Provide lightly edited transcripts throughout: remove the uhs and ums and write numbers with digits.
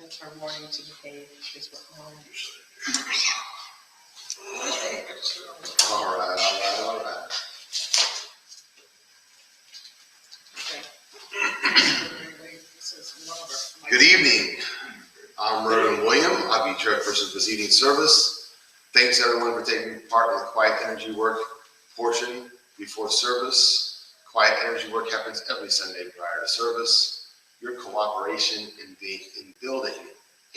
That's our warning to behave, is what we're on. All right. Good evening. I'm Reverend William. I'll be chairperson this evening service. Thanks everyone for taking part in the quiet energy work portion before service. Quiet energy work happens every Sunday prior to service. Your cooperation in building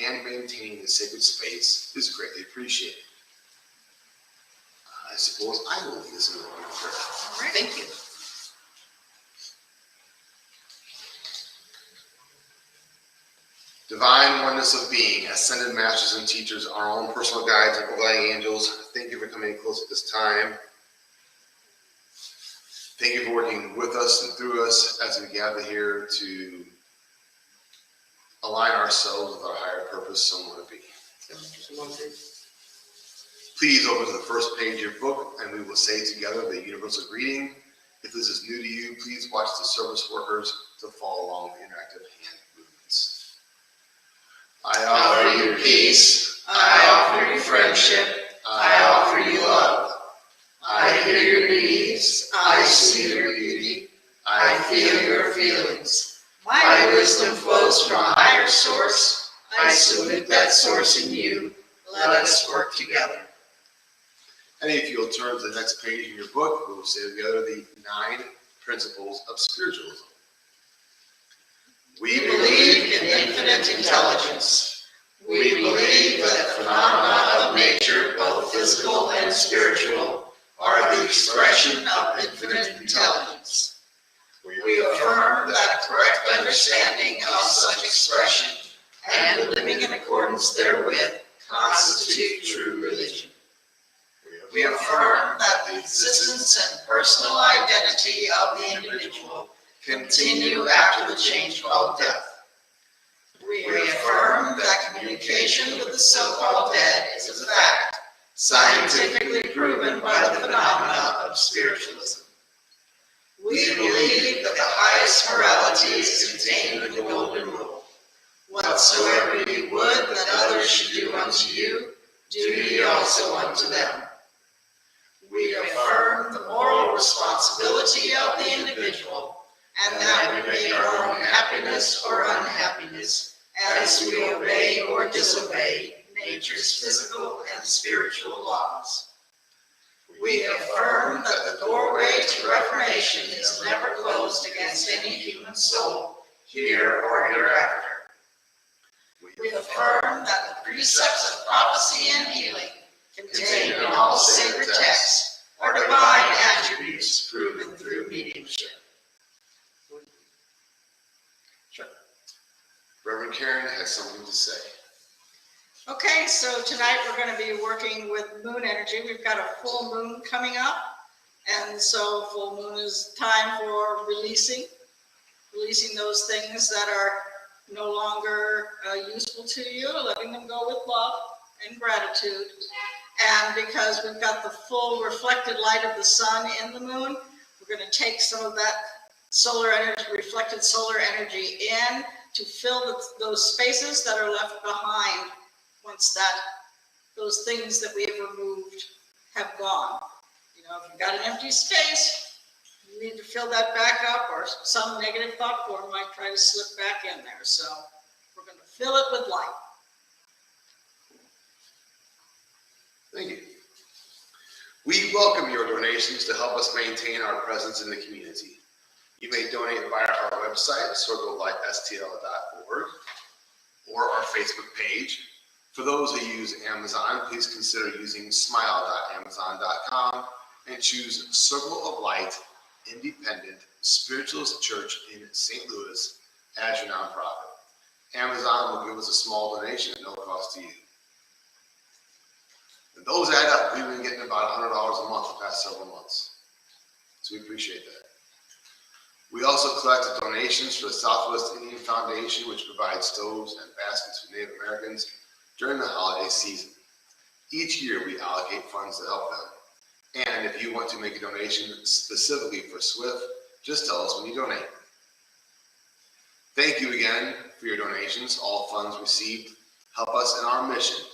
and maintaining the sacred space is greatly appreciated. I suppose I will lead this in the morning prayer. All right. Thank you. Divine oneness of being, ascended masters and teachers, our own personal guides and guiding angels, thank you for coming close at this time. Thank you for working with us and through us as we gather here to align ourselves with our higher purpose, someone to be. Please open to the first page of your book and we will say together the universal greeting. If this is new to you, please watch the service workers to follow along with the interactive hand movements. I offer you peace. I offer you friendship. I offer you love. I hear your needs. I see your beauty. I feel your feelings. My wisdom flows from a higher source. I salute that source in you. Let us work together. And if you'll turn to the next page in your book, we'll say together the 9 principles of spiritualism. We believe in infinite intelligence. We believe that phenomena of nature, both physical and spiritual, are the expression of infinite intelligence. We affirm that a correct understanding of such expression and living in accordance therewith constitute true religion. We affirm that the existence and personal identity of the individual continue after the change called death. We affirm that communication with the so-called dead is a fact, scientifically proven by the phenomena of spiritualism. We believe that the highest morality is contained in the Golden Rule. Whatsoever ye would that others should do unto you, do ye also unto them. We affirm the moral responsibility of the individual, and that we make our own happiness or unhappiness as we obey or disobey nature's physical and spiritual laws. We affirm that the doorway to reformation is never closed against any human soul, here or hereafter. We affirm that the precepts of prophecy and healing contained in all sacred texts are divine attributes proven through mediumship. Reverend Karen has something to say. Okay, so tonight we're going to be working with moon energy. We've got a full moon coming up, and so full moon is time for releasing those things that are no longer useful to you, letting them go with love and gratitude. And because we've got the full reflected light of the sun in the moon, we're going to take some of that solar energy, reflected solar energy in to fill those spaces that are left behind once those things that we have removed have gone. You know, if you've got an empty space, you need to fill that back up, or some negative thought form might try to slip back in there. So we're going to fill it with light. Thank you. We welcome your donations to help us maintain our presence in the community. You may donate via our website, circlelightstl.org, or our Facebook page. For those who use Amazon, please consider using smile.amazon.com and choose Circle of Light Independent Spiritualist Church in St. Louis as your nonprofit. Amazon will give us a small donation at no cost to you. And those add up. We've been getting about $100 a month the past several months. So we appreciate that. We also collect donations for the Southwest Indian Foundation, which provides stoves and baskets for Native Americans during the holiday season. Each year we allocate funds to help them. And if you want to make a donation specifically for SWIFT, just tell us when you donate. Thank you again for your donations. All funds received help us in our mission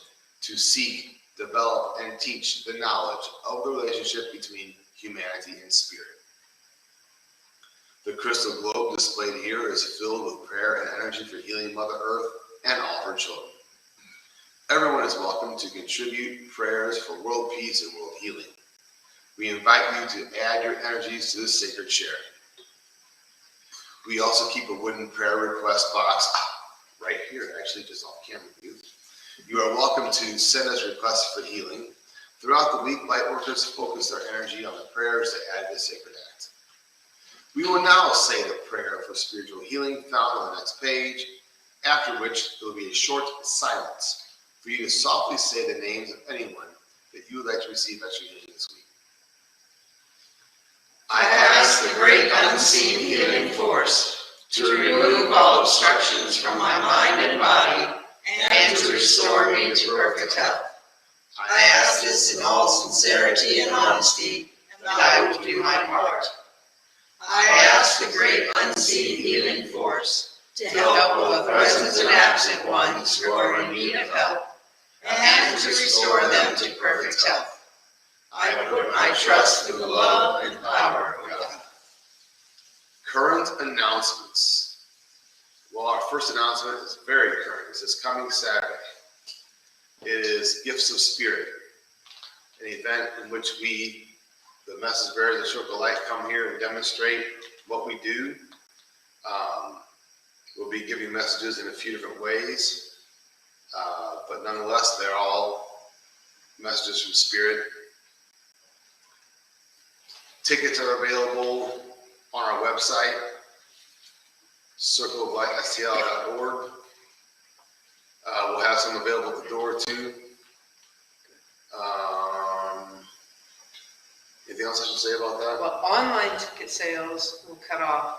to seek, develop, and teach the knowledge of the relationship between humanity and spirit. The crystal globe displayed here is filled with prayer and energy for healing Mother Earth and all her children. Everyone is welcome to contribute prayers for world peace and world healing. We invite you to add your energies to this sacred sharing. We also keep a wooden prayer request box right here, actually just off camera view. You are welcome to send us requests for healing. Throughout the week, Lightworkers focus their energy on the prayers that add to the sacred act. We will now say the prayer for spiritual healing found on the next page, after which there will be a short silence for you to softly say the names of anyone that you would like to receive extra healing this week. I ask the great unseen healing force to remove all obstructions from my mind and body and to restore me to perfect health. I ask this in all sincerity and honesty, and I will do my part. I ask the great unseen healing force to help both present and absent ones who are in need of help, and to restore them to perfect health. I put my trust in the love and power of God. Current announcements. Well, our first announcement is very current. It's this coming Saturday. It is Gifts of Spirit, an event in which we, the message bearers of Circle of Light, come here and demonstrate what we do. We'll be giving messages in a few different ways, but nonetheless, they're all messages from Spirit. Tickets are available on our website, circleoflightstl.org. We'll have some available at the door too. Anything else I should say about that? Well, online ticket sales will cut off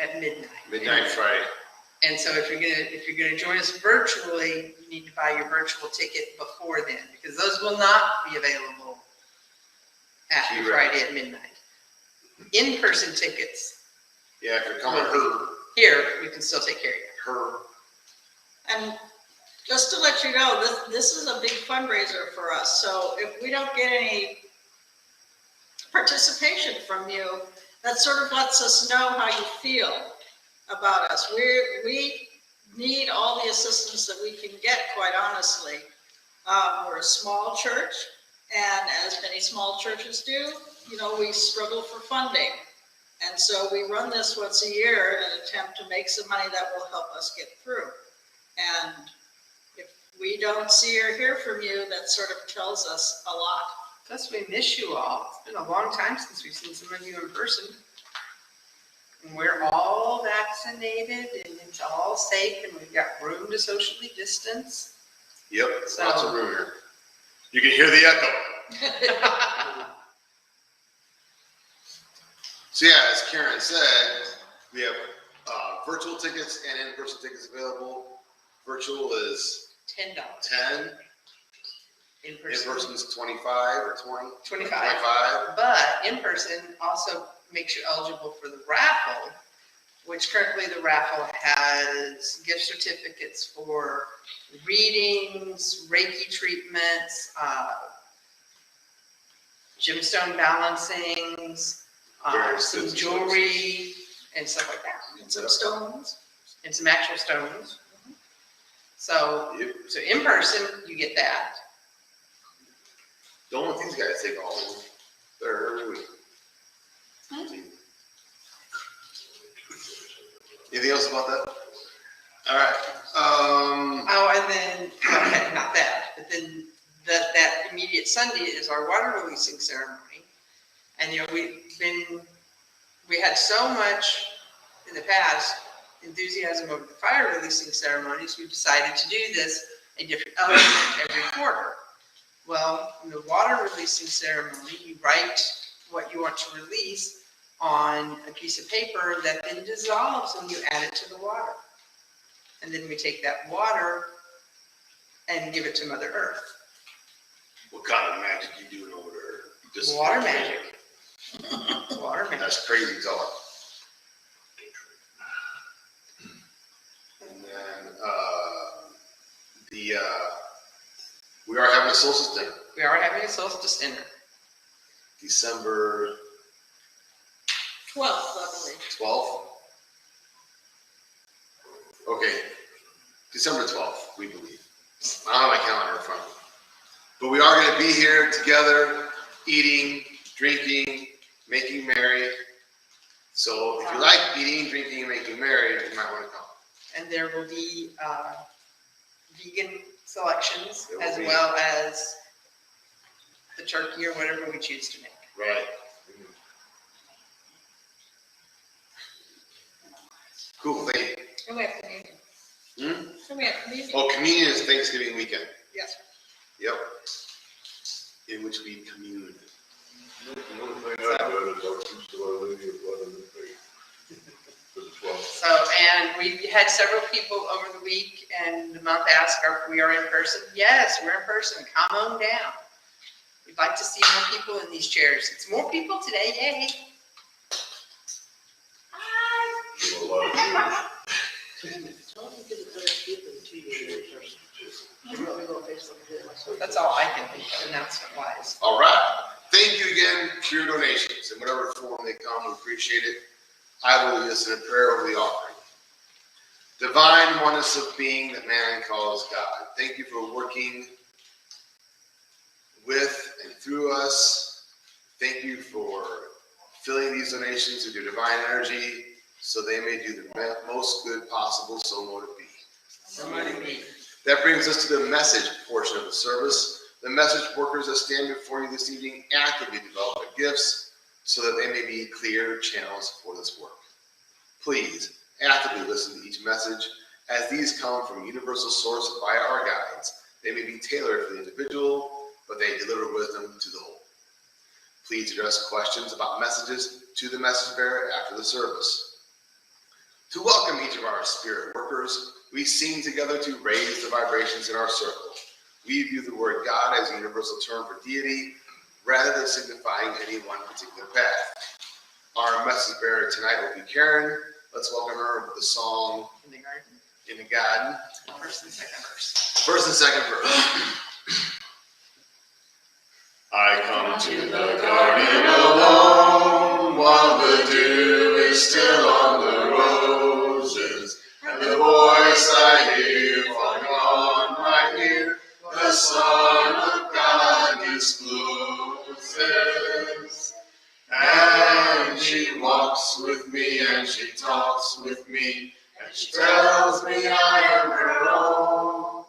at midnight. Midnight Friday. And so if you're gonna join us virtually, you need to buy your virtual ticket before then, because those will not be available after Correct. Friday at midnight. In-person tickets Yeah, if you're coming here, we can still take care of you. her. And just to let you know, this is a big fundraiser for us. So if we don't get any participation from you, that sort of lets us know how you feel about us. We need all the assistance that we can get, quite honestly. We're a small church, and as many small churches do, we struggle for funding. And so we run this once a year in an attempt to make some money that will help us get through. And if we don't see or hear from you, that sort of tells us a lot. Plus, we miss you all. It's been a long time since we've seen some of you in person. And we're all vaccinated, and it's all safe, and we've got room to socially distance. Yep, So- lots of room here. You can hear the echo. So yeah, as Karen said, we have virtual tickets and in-person tickets available. Virtual is $10. 10, In-person. in-person is 25 or 20? 25. 25. But in-person also makes you eligible for the raffle, which currently the raffle has gift certificates for readings, Reiki treatments, gemstone balancings, Various some bits and jewelry and stuff like that, And some stones. and some actual stones. So, Yep. so in person, you get that. Don't want these guys to take all of them. They're every week. Anything else about that? All right. Oh, and then, okay, not that, but then that immediate Sunday is our water releasing ceremony. And, we had so much in the past enthusiasm over the fire releasing ceremonies, we decided to do this a different element every quarter. Well, in the water releasing ceremony, you write what you want to release on a piece of paper that then dissolves when you add it to the water. And then we take that water and give it to Mother Earth. What kind of magic you doing over there? Just Water magic. Water magic. That's crazy talk. And then We are having a solstice dinner, We are having a solstice dinner. December 12th, I believe. 12th. Okay, December 12th, we believe. I don't have my calendar in front of me. But we are going to be here together, eating, drinking, making merry. So if you like eating, drinking, and making merry, you might want to come. And there will be vegan selections There will as be. well as the turkey or whatever we choose to make. Right. Cool, thank you. And we have communion. Hmm? And we have communion. Oh, communion is Thanksgiving weekend. Yes. Yep. In which we commune. The only thing I got is our sister Lydia blood in the face. For the 12th. So, and we had several people over the week and the month ask if we are in person. Yes, we're in person. Come on down. We'd like to see more people in these chairs. It's more people today, yay. You know, a lot of That's all I can think of announcement wise. All right. Thank you again for your donations. In whatever form they come, we appreciate it. I will lead us in a prayer over the offering. Divine oneness of being that man calls God. Thank you for working with and through us. Thank you for filling these donations with your divine energy so they may do the most good possible, so mote it be. Somebody me. That brings us to the message portion of the service. The message workers that stand before you this evening actively develop their gifts so that they may be clear channels for this work. Please actively listen to each message as these come from a universal source via our guides. They may be tailored for the individual, but they deliver wisdom to the whole. Please address questions about messages to the message bearer after the service. To welcome each of our spirit workers, we sing together to raise the vibrations in our circle. We view the word God as a universal term for deity, rather than signifying any one particular path. Our message bearer tonight will be Karen. Let's welcome her with the song In the garden. In the Garden. First and second verse. First and second verse. I come to the garden alone, while the dew is still on the roses, and the voice I hear falling on my ear, the Son of God discloses. And she walks with me, and she talks with me, and she tells me I am her own.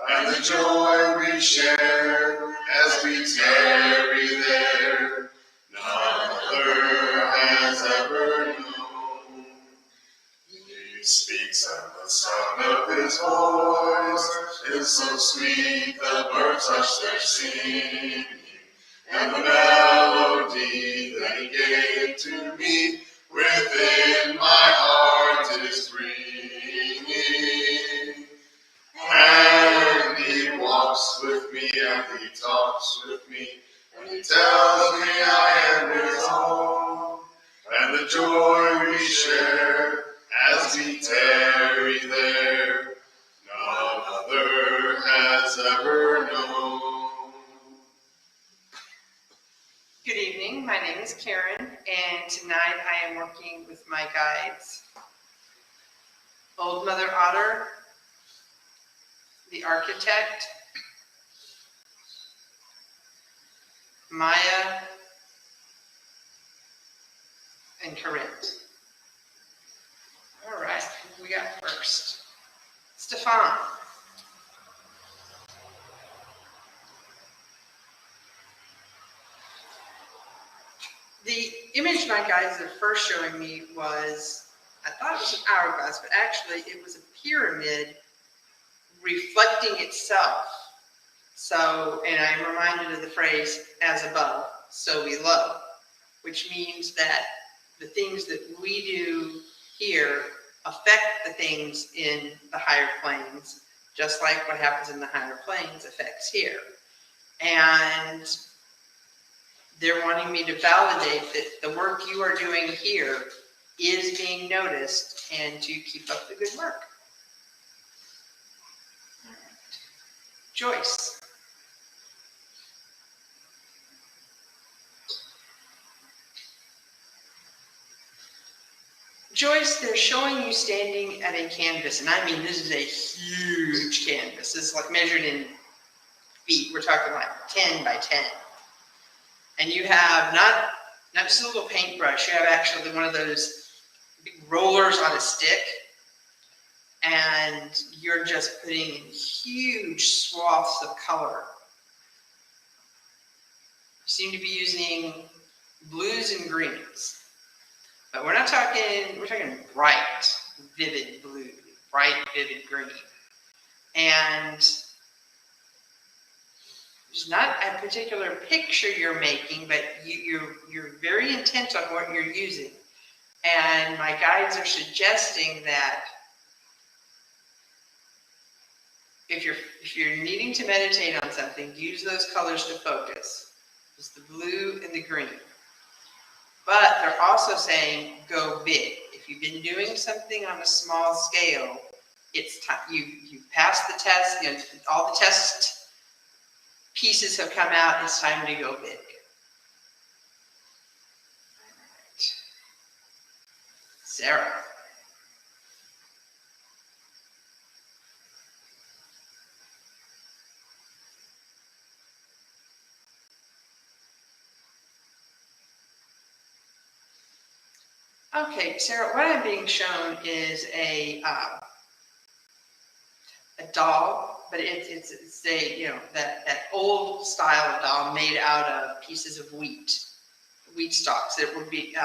And the joy we share as we tarry there, none other has ever known. He speaks, and the sound of his voice is so sweet, the birds hush their singing, and the melody that he gave to me within my heart is ringing. And he walks with me, and he talks with me, and he tells me I am his own. And the joy we share as we tarry there, none other has ever known. Good evening. My name is Karen, and tonight I am working with my guides. Old Mother Otter, the architect, Maya, and Corinne. All right, who we got first? Stefan. The image my guides are first showing me was, I thought it was an hourglass, but actually it was a pyramid reflecting itself. So, and I'm reminded of the phrase, as above, so below, which means that the things that we do here affect the things in the higher planes, just like what happens in the higher planes affects here. And they're wanting me to validate that the work you are doing here is being noticed and to keep up the good work. Joyce. Joyce, they're showing you standing at a canvas, and I mean, this is a huge canvas. This is like measured in feet. We're talking like 10 by 10. And you have not just a little paintbrush, you have actually one of those big rollers on a stick, and you're just putting in huge swaths of color. You seem to be using blues and greens. But we're talking bright, vivid blue, bright, vivid green. And there's not a particular picture you're making, but you're very intent on what you're using. And my guides are suggesting that if you're needing to meditate on something, use those colors to focus. It's the blue and the green. But they're also saying go big. If you've been doing something on a small scale, it's time. You passed the test. You know, all the test pieces have come out. It's time to go big. All right. Sarah. Okay, Sarah, what I'm being shown is a doll, but it's a, you know, that old style of doll made out of pieces of wheat stalks. It would be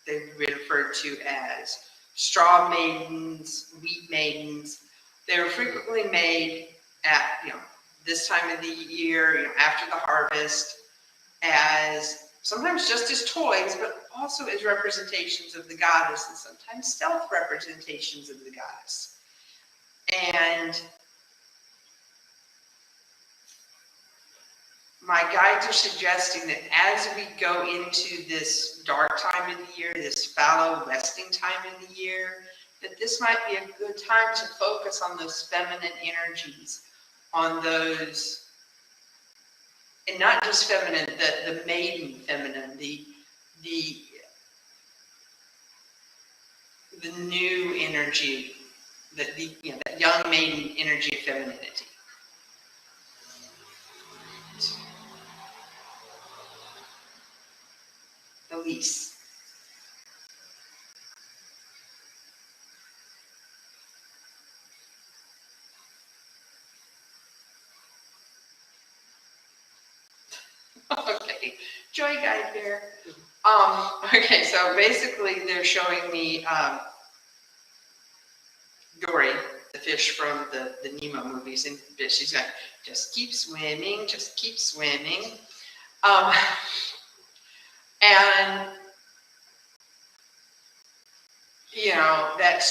they would be referred to as straw maidens, wheat maidens. They were frequently made at, you know, this time of the year, you know, after the harvest, as sometimes just as toys, but also as representations of the goddess, and sometimes stealth representations of the goddess. And my guides are suggesting that as we go into this dark time of the year, this fallow westing time of the year, that this might be a good time to focus on those feminine energies, on those, and not just feminine, the maiden feminine, the new energy, you know, that young maiden energy of femininity. Elise. Okay, joy guide there. Okay, so basically they're showing me Dory, the fish from the Nemo movies, and she's going, just keep swimming, just keep swimming. And you know, that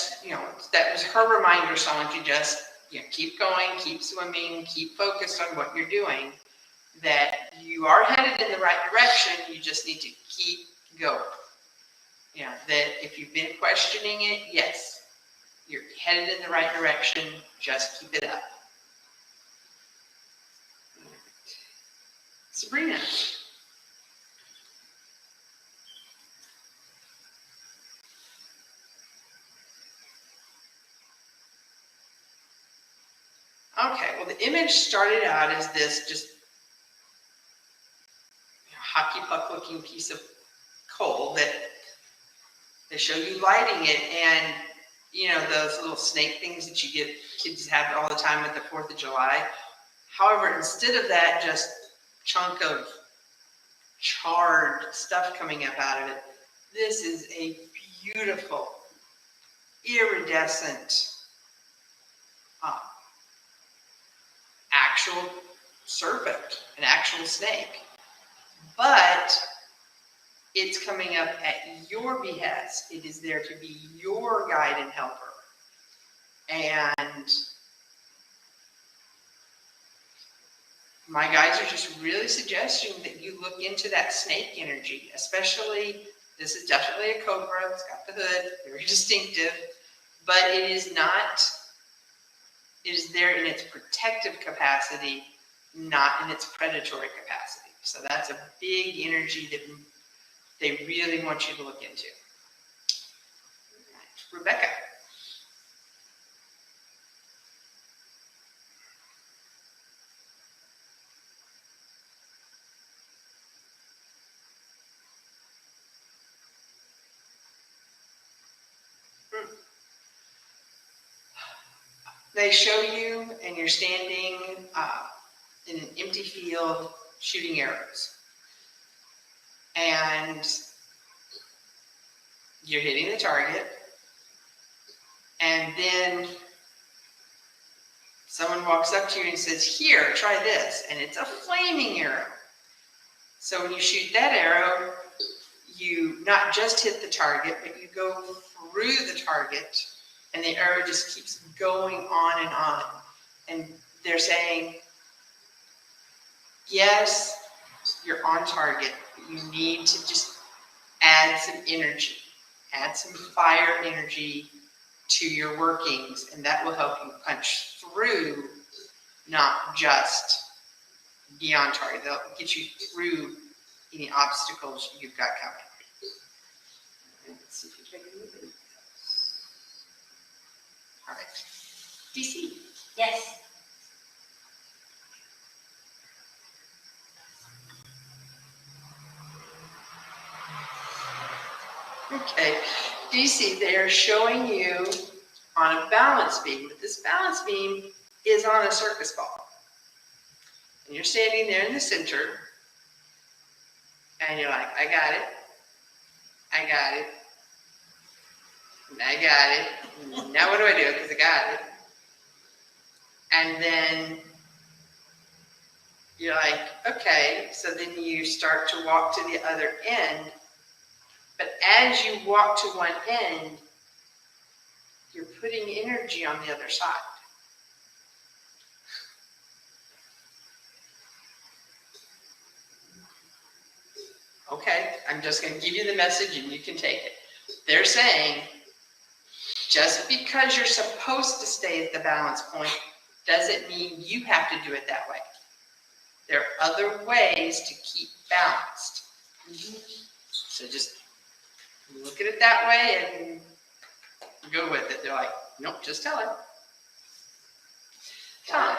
was her reminder song to just, you know, keep going, keep swimming, keep focused on what you're doing, that you are headed in the right direction, you just need to keep going. You know, that if you've been questioning it, yes, you're headed in the right direction, just keep it up. Sabrina. Okay, well, the image started out as this just, you know, hockey puck looking piece of coal that they show you lighting it, and you know, those little snake things that you get, kids have all the time at the 4th of July. However, instead of that just chunk of charred stuff coming up out of it, this is a beautiful, iridescent, actual serpent, an actual snake. But it's coming up at your behest. It is there to be your guide and helper. And my guides are just really suggesting that you look into that snake energy, especially, this is definitely a cobra, it's got the hood, very distinctive, but it is not It is there in its protective capacity, not in its predatory capacity. So that's a big energy that they really want you to look into. Rebecca. They show you, and you're standing in an empty field shooting arrows. And you're hitting the target. And then someone walks up to you and says, here, try this. And it's a flaming arrow. So when you shoot that arrow, you not just hit the target, but you go through the target, and the arrow just keeps going on and on. And they're saying, yes, you're on target, but you need to just add some energy, add some fire energy to your workings, and that will help you punch through, not just be on target. They'll get you through any obstacles you've got coming. Let's see if you can move it. All right. DC. Yes. Okay. DC, they're showing you on a balance beam, but this balance beam is on a circus ball. And you're standing there in the center, and you're like, I got it. I got it. And I got it. Now what do I do? Because I got it. And then you're like, okay. So then you start to walk to the other end. But as you walk to one end, you're putting energy on the other side. Okay, I'm just going to give you the message and you can take it. They're saying, just because you're supposed to stay at the balance point doesn't mean you have to do it that way. There are other ways to keep balanced. So just look at it that way and go with it. They're like, nope, just tell her. Tom.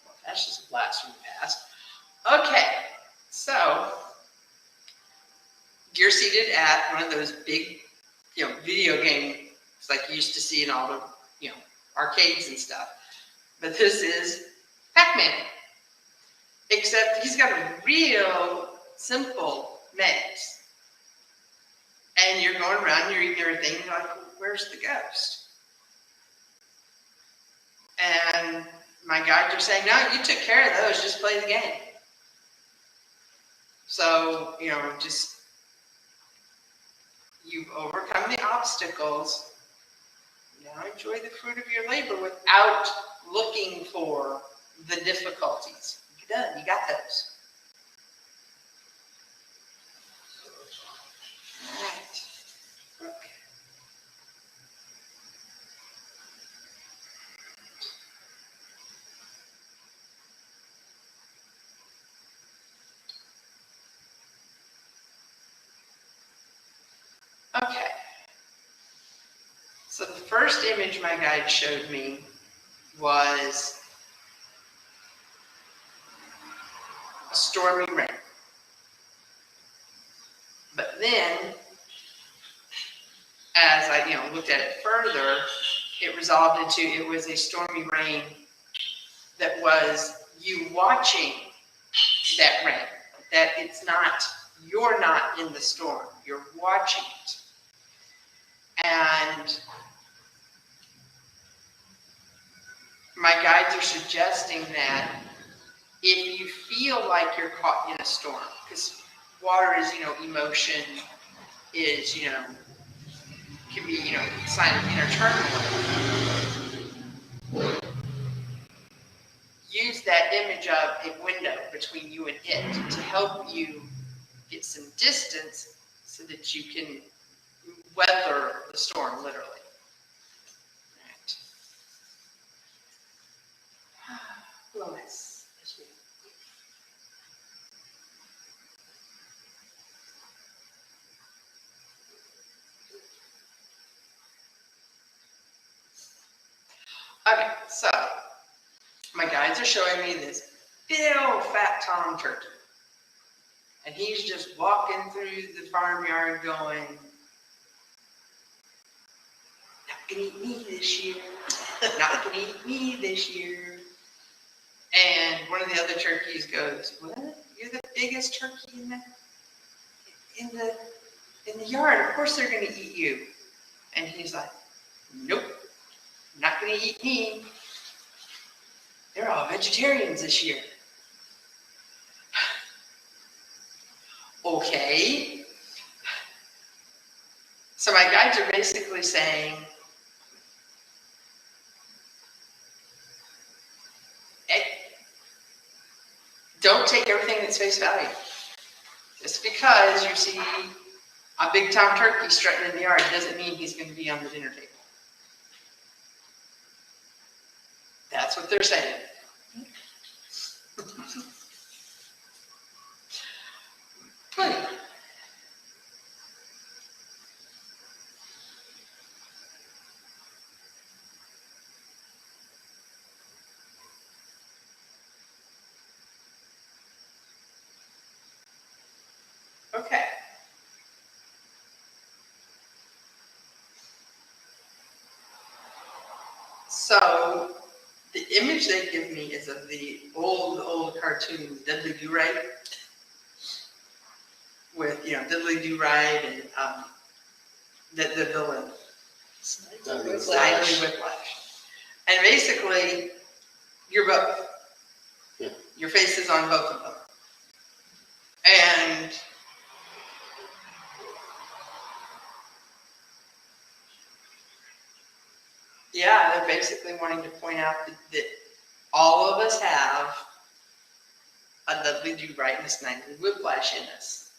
Well, that's just a blast from the past. Okay, so you're seated at one of those big, video games like you used to see in all the, arcades and stuff. But this is Pac-Man. Except he's got a real simple maze. And you're going around, you're eating everything, and you're like, where's the ghost? And my guides are saying, no, you took care of those, just play the game. So, you've overcome the obstacles. Now enjoy the fruit of your labor without looking for the difficulties. You're done. You got those. All right. Okay. So the first image my guide showed me was a stormy rain. But then, as I looked at it further, it resolved into it was a stormy rain that was you watching that rain. That you're not in the storm, you're watching it. And my guides are suggesting that if you feel like you're caught in a storm, because water is, emotion is, can be, a sign of inner turmoil. Use that image of a window between you and it to help you get some distance so that you can weather the storm, literally. All right. Lois. Okay, so my guides are showing me this big old fat tom turkey. And he's just walking through the farmyard going, not gonna eat me this year, not gonna eat me this year. And one of the other turkeys goes, what? You're the biggest turkey in the yard. Of course they're gonna eat you. And he's like, nope, not gonna eat me. They're all vegetarians this year. Okay. So my guides are basically saying, hey, don't take everything that's face value. Just because you see a big tom turkey strutting in the yard doesn't mean he's going to be on the dinner table. That's what they're saying. Okay. So the image they give me is of the old cartoon Dudley Do-Right with, Dudley Do-Right and the villain, Snidely Whiplash. And basically, you're both. Yeah. Your face is on both of them. And yeah, they're basically wanting to point out that all of us have a Dudley Do-Right and a Snidely Whiplash in us.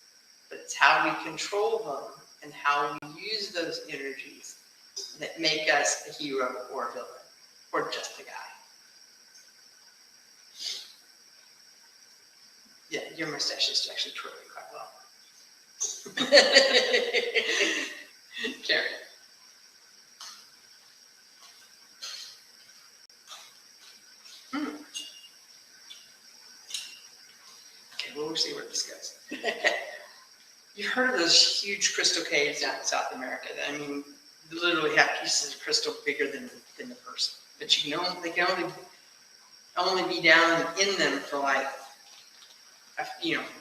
But it's how we control them and how we use those energies that make us a hero or a villain or just a guy. Yeah, your mustache is actually twirling quite well. Karen. Okay, well, we'll see where this goes. You've heard of those huge crystal caves down in South America that, they literally have pieces of crystal bigger than the person. But they can only be down in them for like,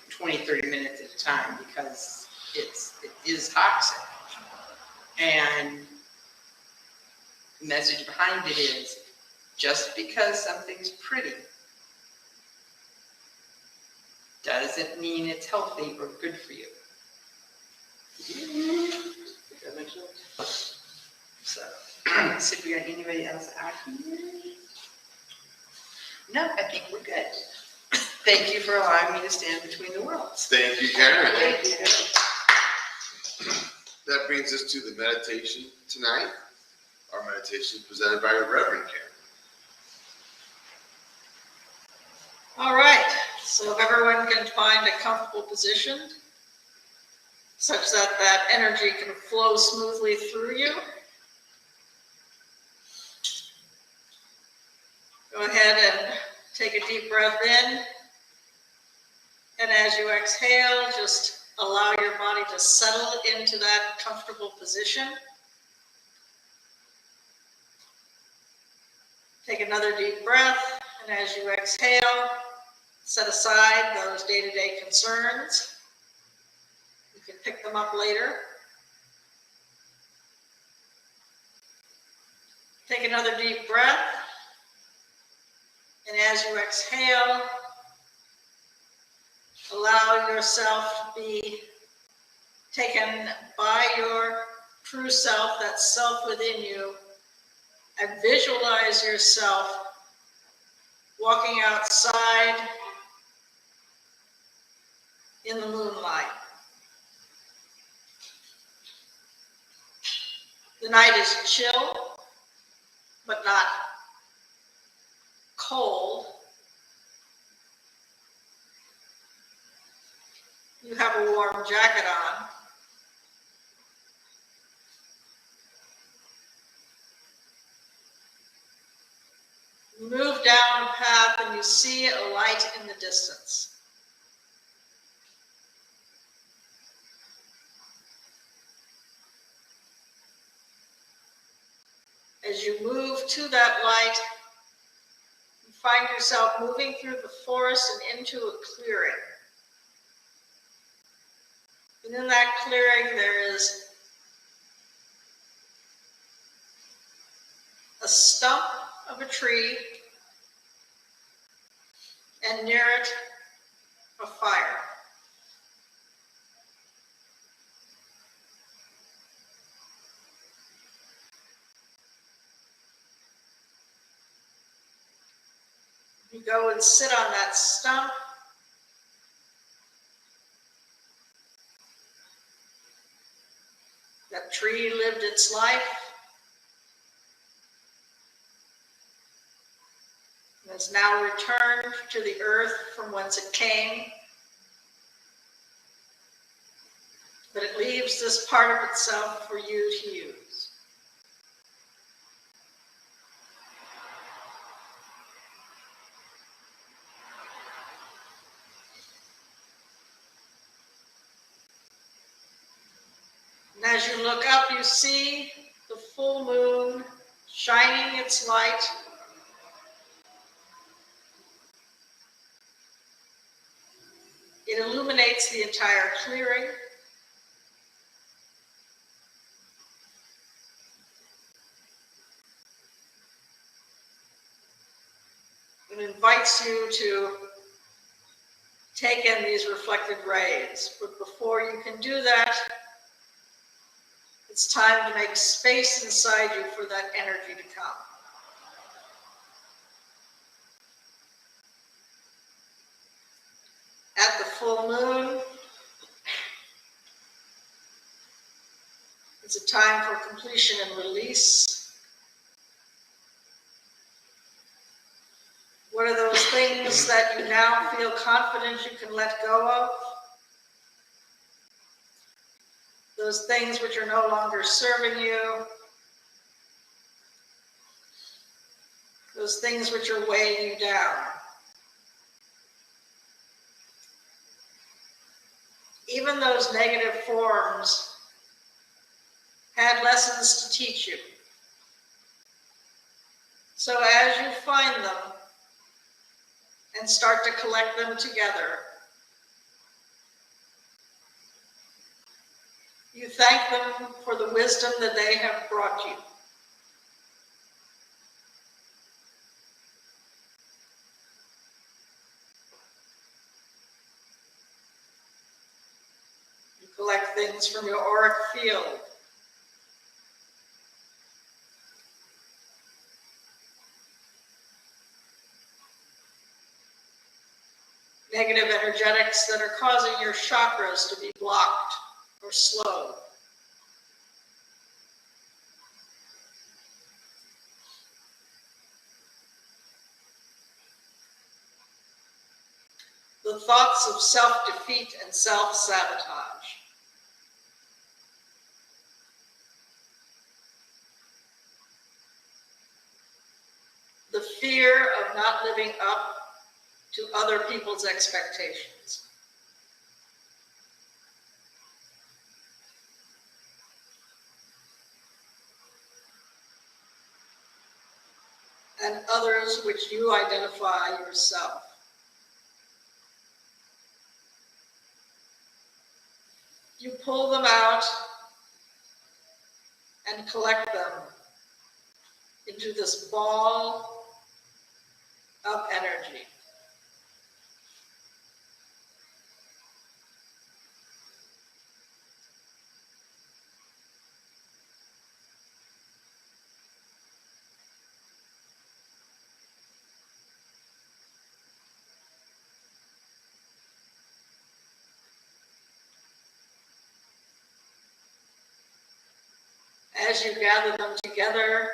20, 30 minutes at a time because it is toxic. And the message behind it is, just because something's pretty doesn't mean it's healthy or good for you. That makes sense. So, let's see if we got anybody else out here. No, I think we're good. Thank you for allowing me to stand between the worlds. Thank you, Karen. Thank you. That brings us to the meditation tonight. Our meditation is presented by Reverend Karen. All right, so if everyone can find a comfortable position such that that energy can flow smoothly through you. Go ahead and take a deep breath in. And as you exhale, just allow your body to settle into that comfortable position. Take another deep breath, and as you exhale, set aside those day-to-day concerns. You can pick them up later. Take another deep breath, and as you exhale, allow yourself to be taken by your true self, that self within you, and visualize yourself walking outside in the moonlight. The night is chill, but not cold. You have a warm jacket on. You move down a path and you see a light in the distance. As you move to that light, you find yourself moving through the forest and into a clearing. And in that clearing, there is a stump of a tree, and near it, a fire. You go and sit on that stump. That tree lived its life and has now returned to the earth from whence it came. But it leaves this part of itself for you to use. And as you look up, you see the full moon shining its light It illuminates the entire clearing. It invites you to take in these reflected rays. But before you can do that, it's time to make space inside you for that energy to come. At the full moon, it's a time for completion and release. What are those things that you now feel confident you can let go of? Those things which are no longer serving you. Those things which are weighing you down. Even those negative forms had lessons to teach you. So as you find them and start to collect them together, you thank them for the wisdom that they have brought you. You collect things from your auric field. Negative energetics that are causing your chakras to be blocked or slowed. The thoughts of self-defeat and self-sabotage. The fear of not living up to other people's expectations. And others which you identify yourself. You pull them out and collect them into this ball of energy. as you gather them together,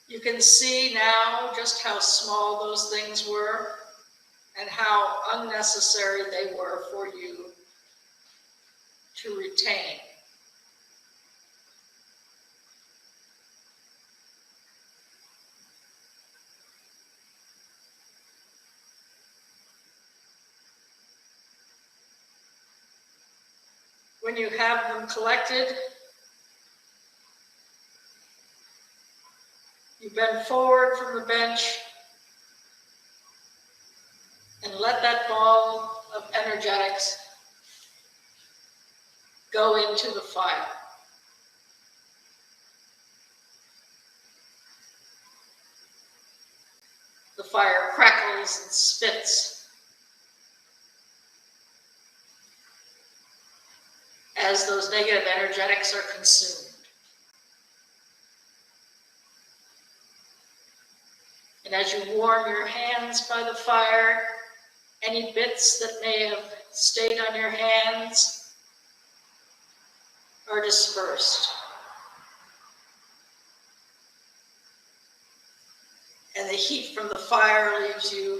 you can see now just how small those things were and how unnecessary they were for you to retain. When you have them collected, you bend forward from the bench and let that ball of energetics go into the fire. The fire crackles and spits as those negative energetics are consumed. And as you warm your hands by the fire, any bits that may have stayed on your hands are dispersed. And the heat from the fire leaves you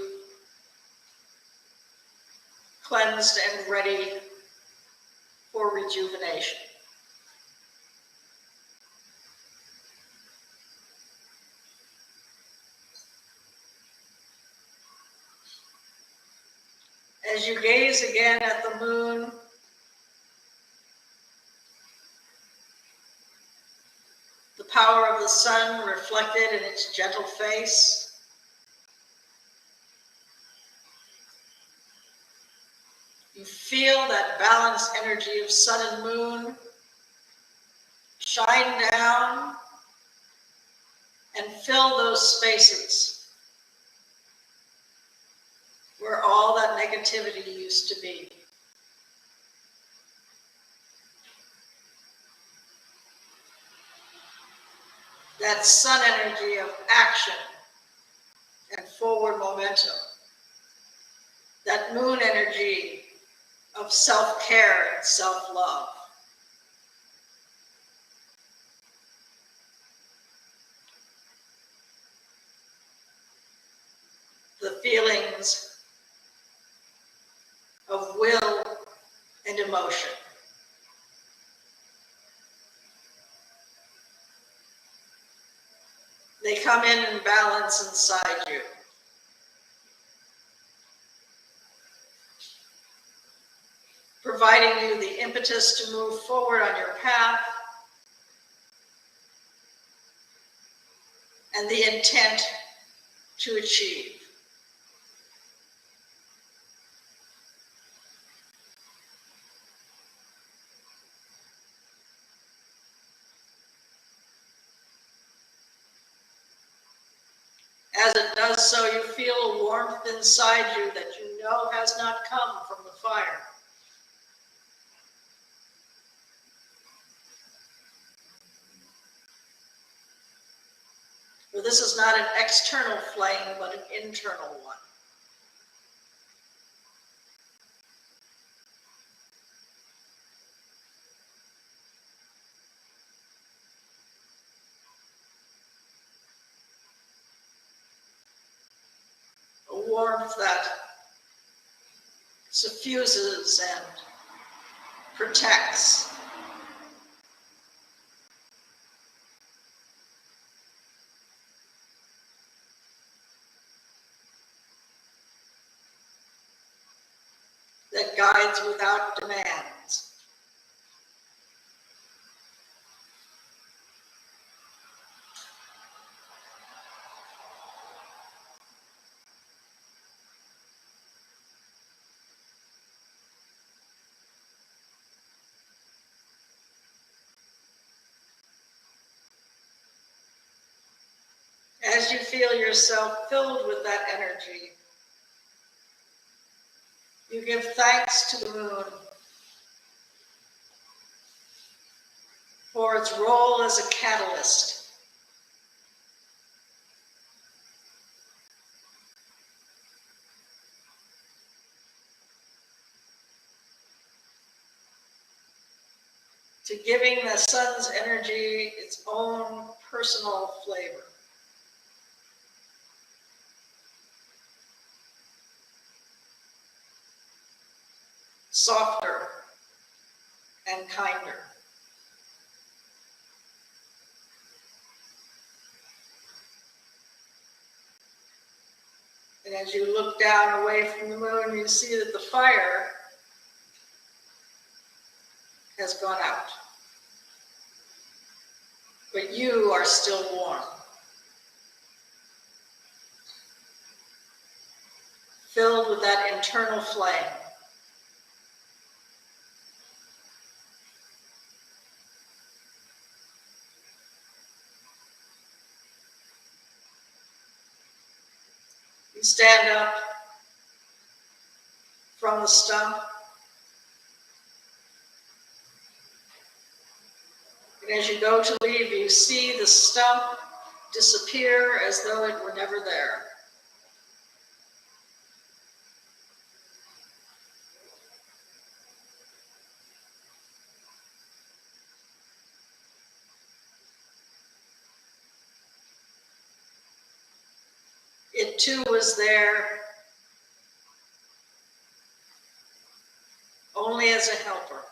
cleansed and ready for rejuvenation. As you gaze again at the moon, the power of the sun reflected in its gentle face, you feel that balanced energy of sun and moon shine down and fill those spaces where all that negativity used to be. That sun energy of action and forward momentum. That moon energy of self-care and self-love. The feelings of will and emotion. They come in and balance inside you. Providing you the impetus to move forward on your path and the intent to achieve. As it does so, you feel a warmth inside you that you know has not come from the fire. For this is not an external flame, but an internal one. A warmth that suffuses and protects. That guides without demands. As you feel yourself filled with that energy, you give thanks to the moon for its role as a catalyst. to giving the sun's energy its own personal flavor. Softer and kinder. And as you look down away from the moon, you see that the fire has gone out. But you are still warm. Filled with that internal flame. You stand up from the stump. And as you go to leave, you see the stump disappear as though it were never there. It too was there, only as a helper.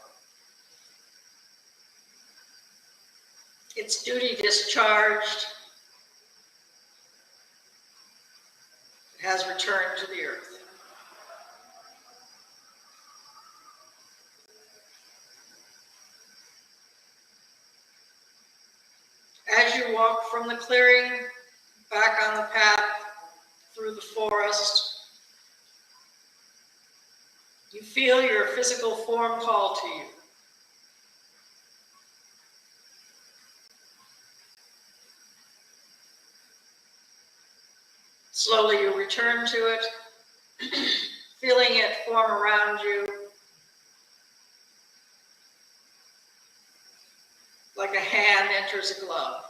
Its duty discharged, it has returned to the earth. As you walk from the clearing back on the path through the forest, you feel your physical form call to you. Slowly you return to it, feeling it form around you like a hand enters a glove.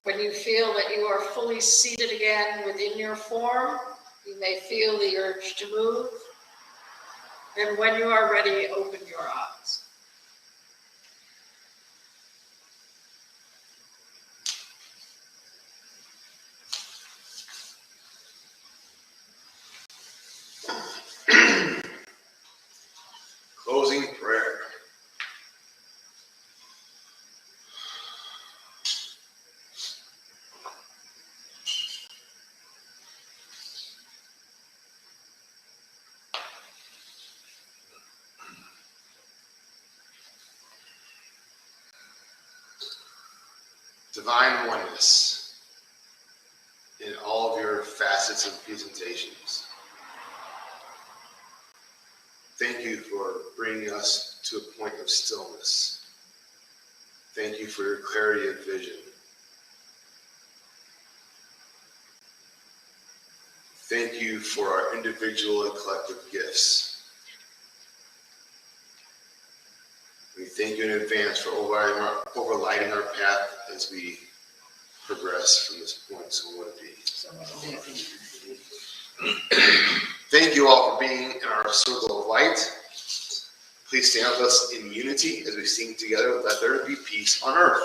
When you feel that you are fully seated again within your form, you may feel the urge to move. And when you are ready, open your eyes. Closing prayer. Divine oneness in all of your facets and presentations. Thank you for bringing us to a point of stillness. Thank you for your clarity of vision. Thank you for our individual and collective gifts. We thank you in advance for overlighting our path as we progress from this point. So would it be. Thank you all for being in our circle of light. Please stand with us in unity as we sing together, let there be peace on earth.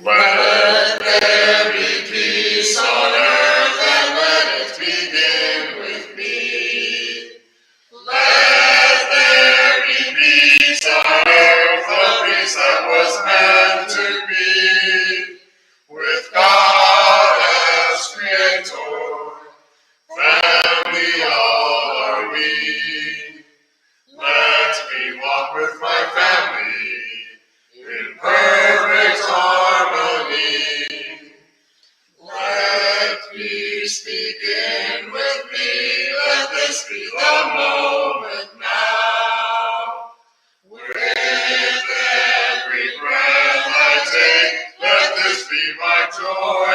Let there be peace on earth, and let it begin with me. Let there be peace on earth, the peace that was meant to be. With God as Creator, family all are we. Let me walk with my family in perfect harmony. Let peace begin with me. Let this be the moment now. With every breath I take, let this be my joy